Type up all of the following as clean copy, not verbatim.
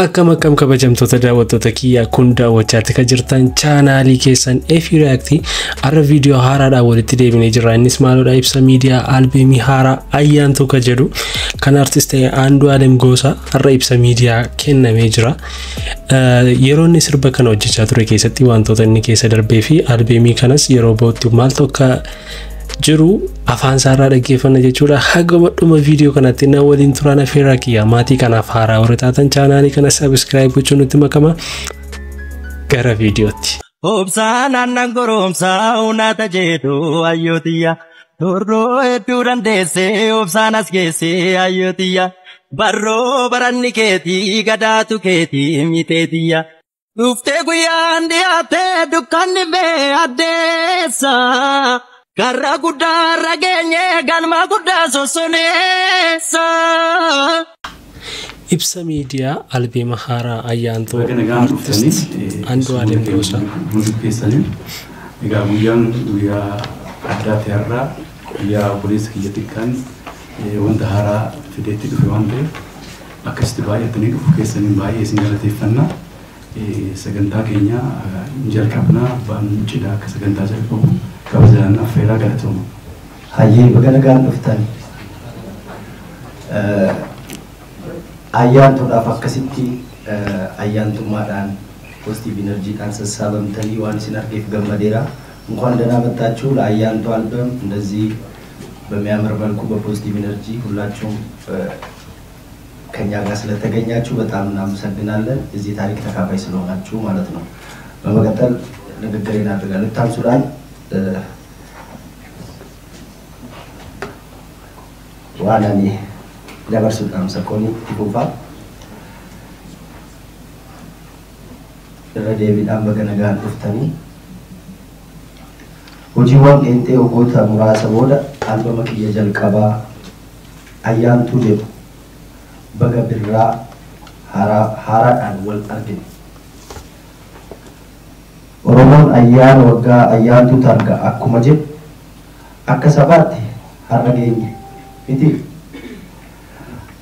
Akkam kabajamtoota daawwattoota kiyyaa kun daawwachaatti kan jirtan chaanaalii keessan Efi React arra viidiyoo haaraadhaan walitti deebinee jirra. Innis maalodha ibsa miidiyaa albeemii haaraa ayyaantuu ka jedhu kan artistii Andu'aalem Goosaa arra ibsa miidiyaa kennamee jira. Yeroo inni sirba kana hojjechaa ture keessatti wantoota inni keessa darbee fi albeemii kanas yeroo bootti maaltu akka jiru afaan saarraa dhaggeeffanna jechuudha. Haga dhuma viidiyoo kanatti na waliin turaan affeerraa kiyya. Maatii kanaaf haaraa warra taatan chaanaalii kana subscribe gochuun nutti makama. Gara viidiyootti. Obsaan aannan goromsaa uunata jedhu ayyootiya. Torroo hedduu dandeessee obsaan as geessee ayyootiya. Barroo baranni keetii gadaatu keetii miteetiya. Dhuftee guyyaan dhiyaattee dukkanni bee addeessa. Karra guddaa rageenye galma guddaa sossoneessa. Ibsa miidiyaa albeema haaraa ayyaantuu artist Andu'aalem Goosaa. Egaa guyyaa addaatti har'aa guyyaa obboleessa kiyyatti kan wanta haaraa fideetti dhufe waan ta'eef akkasitti baay'atanii dhufu keessaniin baay'ee isin galateeffannaa. Sagantaa keenya jalqabnaa baan cidhaa akka sagantaa jalqabu kabajaan affeeraa galatooma. Hayyee baganagaan dhuftan ayyaantuudhaaf akkasitti ayyaantummaadhaan positive energyidhaan sassaabamtanii waan isin argeef gammadeera. እንኳን ደህና መጣችሁ ለአያንቱ አልበም እንደዚህ በሚያምር መልኩ በፖዚቲቭ ኤነርጂ ሁላችሁም ከኛ ጋር ስለተገኛችሁ በጣም እናመሰግናለን። እዚህ ታሪክ ተካፋይ ስለሆናችሁ ማለት ነው። በመቀጠል ንግግሬን አድርጋለሁ። ታምሱላን ዋናኒ ለበርሱታም ሰኮኒ ይቡፋ ረዴቪዳን በገነጋን ፍተኒ hojiiwwan qeenxee ogoota muraasa booda albama kiyya jalqabaa ayyaantuu jedhu baga birraa haaraadhaan wal argine. Oromoon ayyaana waggaa ayyaantuu targa akkuma jedhu akka sabaatti har'a geenye miti.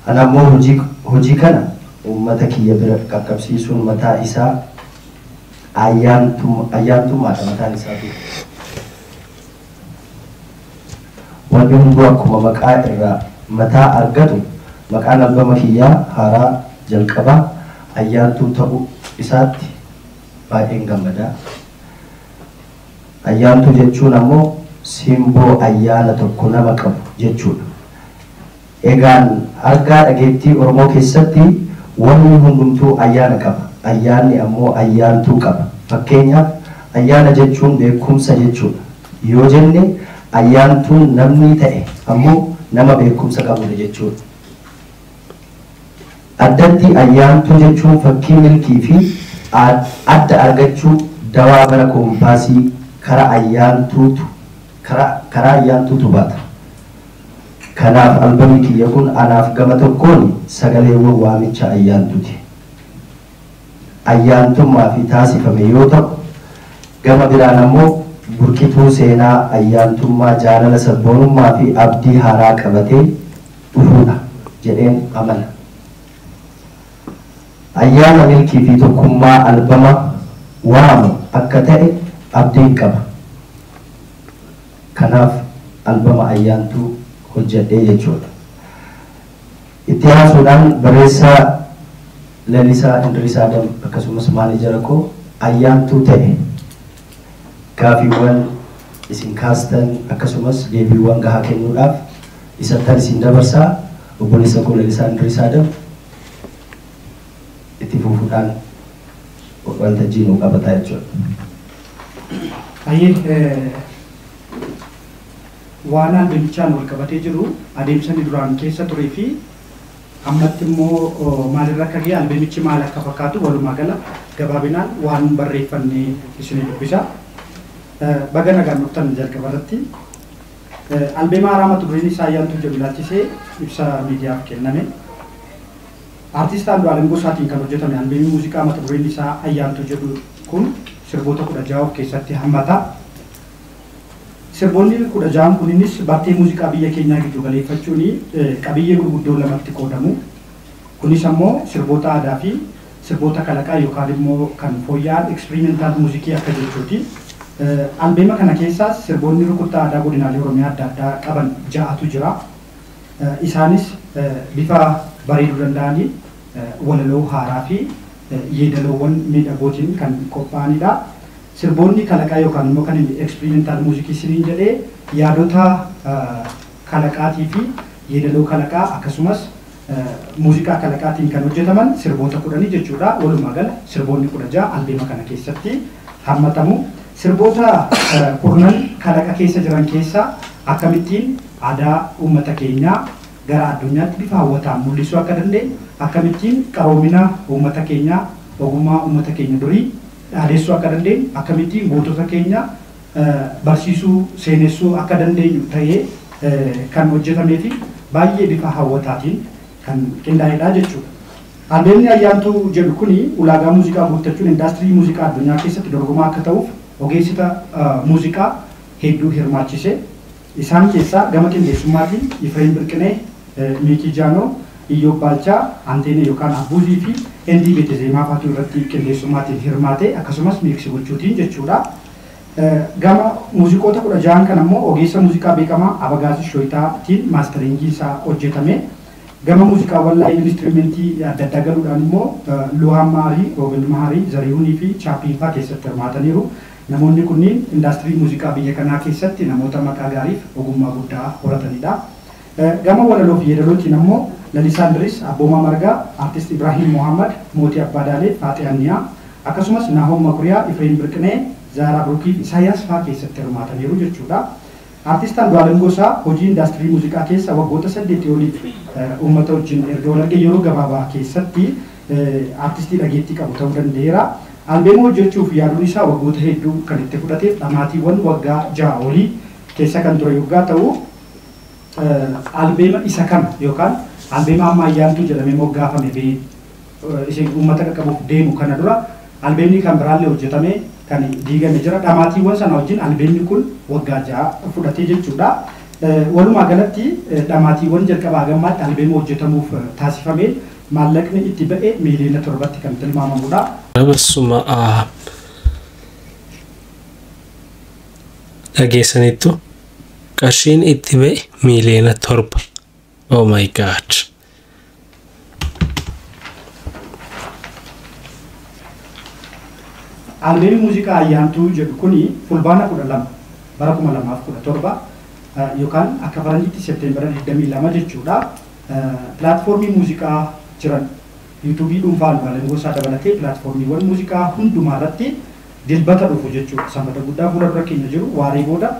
Ana ammoo hojii kana uummata kiyya bira qaqqabsiisuun mataa isaa ayyaantummaadha mataan isaati. Wanti hunduu akkuma maqaa irraa mataa argatu maqaan albama kiyyaa haaraa jalqabaa ayyaantuu ta'uu isaatti baay'een gammadaa. Ayyaantuu jechuun ammoo simboo ayyaana tokko nama qabu jechuudha. Egaan argaa dhageettii Oromoo keessatti wanni hundumtuu ayyaana qaba. Ayyaanni ammoo ayyaantuu qaba. Fakkeenyaaf ayyaana jechuun beekumsa jechuudha. Yoo jenne ayyaantuun namni ta'e ammoo nama beekumsa qabudha jechuudha. Addatti ayyaantuu jechuun fakkii milkii fi adda argachuu dawaa bara koompaasii karaa ayyaantuutu baata. Kanaaf albamni kiyya kun anaaf gama tokkoon sagaleewwan waamicha ayyaantuuti. Ayyaantummaa fi taasifame yoo ta'u gama biraan ammoo burqituu seenaa ayyaantummaa jaalala sabboonummaa fi abdii haaraa qabatee dhufuudha jedheen amana. Ayyaana milkii fi tokkummaa albama waamu akka ta'e abdiin qaba. Kanaaf albama ayyaantuu hojjedhee jechuudha. Itti haasuudhaan barreessaa Lalisaa Indiriisaa Adam akkasumas maanejara koo ayyaantuu ta'e gaafiiwwan isin kaastan akkasumas deebiiwwan gahaa kennuudhaaf isattan isin dabarsaa. Obboleessa koo Lalisaa Indiriisaa Adam itti fufuudhaan waltajjii nuu qabataa jechuudha. waan albamichaan wal qabatee jiru adeemsani duraan keessa turee fi ammatti immoo maalirra akka ga'e albamichi maal akka fakkaatu walumaa gala gabaabinaan waan barreeffannee isinii dubbisa. Baga nagaan dhuftan jalqaba irratti albeema haaraa mata dureen isaa ayyaantuu jedhu laachisee ibsa miidiyaaf kenname. Artist Andu'aalem Goosaatiin kan hojjetame albeemii muuziqaa mata dureen isaa ayyaantuu jedhu kun sirboota 16 of keessatti hammata. Sirboonni 16 kunis bartee muuziqaa biyya keenyaa giddu galeeffachuun qabiyyee gurguddoo lamatti qoodamu. Kunis ammoo sirboota aadaa fi sirboota kalaqaa yookaan immoo kan fooyya'an eksperimental muuziqii akka jechuuti. Albeema kana keessaas sirboonni rukuttaa aadaa godinaalee Oromiyaa adda addaa qaban 6tu jira. Isaanis bifa bareeduu danda'anii walaloo haaraa fi yeedaloowwan miidhagootiin kan qophaa'anidha. Sirboonni kalaqaa yookaan immoo kan eksperimental muuziqii siniin jedhee yaadota kalaqaatii fi yeedaloo kalaqaa akkasumas muuziqaa kalaqaatiin kan hojjetaman sirboota 10 jechuudha. Walumaa gala sirboonni 16 albeema kana keessatti hammatamu. Sirboota 10 kalaqa keessa jiran keessaa akkamittiin aadaa uummata keenyaa gara addunyaatti bifa hawwataan mul'isuu akka dandeenyu, akkamittiin qaroomina uummata keenyaa, ogummaa uummata keenya durii dhaadheessuu akka dandeenyu, akkamittiin gootota keenya barsiisuu, seenessuu akka dandeenyu ta'ee kan hojjetamee fi baay'ee bifa hawwataatiin kan qindaa'edha jechuudha. Albeemni ayyaantuu jedhu kuni ulaagaa muuziqaa guuttachuun indaastirii muuziqaa addunyaa keessatti dorgomaa akka ta'uuf ogeessota muuziqaa hedduu hirmaachise. Isaan keessaa gama qindeessummaatiin Ifreem Birqinee, Miikii Jaanoo, Iyyoob Baalchaa, Anteenee yookaan Abbuuzii fi Endii Beetezeemaa faatu irratti qindeessummaatiin hirmaate akkasumas miiksi gochuutiin jechuudha. Gama muuziqoota 16 kan ammoo ogeessa muuziqaa beekamaa Abagaas Shoyitaatiin maastariingii isaa hojjetame. Gama muuziqaawwan laayivii instrumentii adda addaa galuudhaan immoo Luhaan Maarii, Roobel Maarii, Zarihuunii fi Chaappiin fa'aa keessatti hirmaataniiru. Namoonni kunniin indaastirii muuziqaa biyya kanaa keessatti namoota maqaa gaariif ogummaa guddaa horatanidha. Gama walaloo fi yeedalootiin ammoo Lalisaan Diris, Abboomaa Margaa, Artist Ibrahim Mohammad, Mootii Abbaadaalee, Faaxee Anniyaa akkasumas Naahom Makuriyaa, Ifreem Birqinee, Zaaraa Birukii fi Isaayyaas fa'aa keessatti hirmaataniiru jechuudha. Artist Andu'aalem Gosaa hojii indaastirii muuziqaa keessa waggoota 8 oliif uummata wajjin erga wal argee yeroo gabaabaa keessatti artistii dhageettii qabu ta'uu danda'eera. Albeema hojjechuuf yaaduun isaa waggoota hedduu kan itti fudhateef dhamaatiiwwan waggaa 6 olii keessa kan ture yoggaa ta'u albeema isa kana yookaan albeema amma ayyaantuu jedhamee moggaafame isheen uummata qaqqabuuf deemu kana dura albeemni kan biraallee hojjetame kan diigame jira. Dhamaatiiwwan sana wajjin albeemni kun waggaa 6 fudhatee jechuudha. Walumaa galatti dhamaatiiwwan jalqabaa gammaatti albeema hojjetamuuf taasifameen maallaqni itti ba'e miiliyoona 7tti kan tilmaamamudha. Namasuma dhageessanittu qarshiin itti ba'e miiliyoona 7. Oh my god. Albeemni muuziqaa ayyaantuu jedhu kuni fulbaana 12 bara 2017 yookaan akka faranjiitti seepteembara 22 jechuudha. Pilaatfoormii muuziqaa jiran yuutuubii dhuunfaa Andu'aalem Gosaa dabalatee pilaatfoormiiwwan muuziqaa hundumaa irratti dilbata dhufu jechuudha. Sanbata guddaa fuula dura keenya jiru waaree booda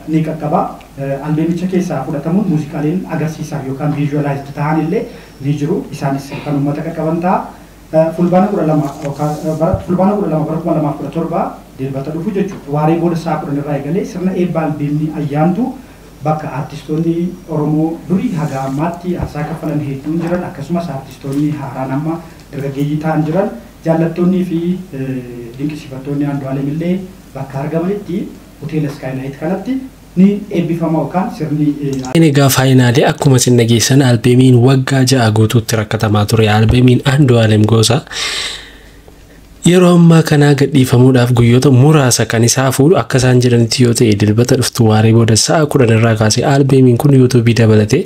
ni qaqqaba. Albeemicha keessaa fudhatamuun muuziqaaleen agarsiisaaf yookaan viizuwalaayizd ta'an illee ni jiru. Isaanis kan uummata qaqqaban ta'a. Fulbaana 12 bara 2017 dilbata dhufu jechuudha. Waaree booda sa'a 10 irraa eegalee sirna eebba albeemni ayyaantuu bakka artistoonni Oromoo durii haga ammaatti aarsaa kaffalan hedduun jiran akkasumas artistoonni haaraan amma dargaggeeyyii ta'an jiran jaallattoonnii fi dinqisiifattoonni Andu'aalem illee bakka argamanitti hoteela Skylight kanatti ni eebbifama yookaan sirni egaa faayinaalee akkuma isin dhageessan albeemiin waggaa 6 guutuutti rakkatamaa ture. Albeemiin Andu'aalem Gosaa yeroo ammaa kanaa gadhiifamuudhaaf guyyoota muraasa kan isaa fuudhu akka isaan jedhanitti yoo ta'e dilbata dhuftu waaree booda sa'a 10 irraa kaasee albeemiin kun yuutuubii dabalatee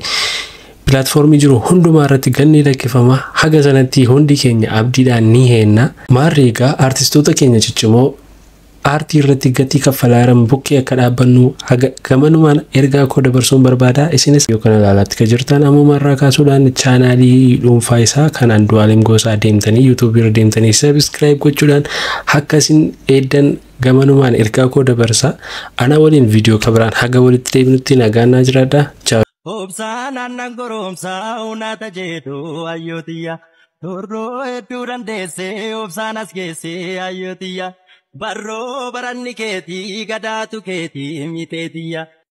pilaatfoormii jiru hundumaa irratti ganni lakkifama. Haga sanatti hundi keenya abdiidhaan ni heenna. Maarree egaa artistoota keenya ciccimoo aartii irratti gatii kaffalaa jiran bukkee akka dhaabbannu gamanumaan ergaa koo dabarsuun barbaada. Isinis yookaan ilaalaatti kan jirtan ammuma irraa kaasuudhaan chaanaalii dhuunfaa isaa kan Andu'aalem Gosaa deemtanii yuutuubii irra deemtanii sabiskiraayib gochuudhaan akka isin eeddan gamanumaan ergaa koo dabarsa. Ana waliin viidiyoo kabiraan haga walitti deebinutti nagaannaa jiraadha. Obsaan aannan goromsaa uunata jedhu ayyootiya. Torroo hedduu dandeessee obsaan as geessee ayyootiya. Barroo baranni keetii gadaatu keetii miteetiya.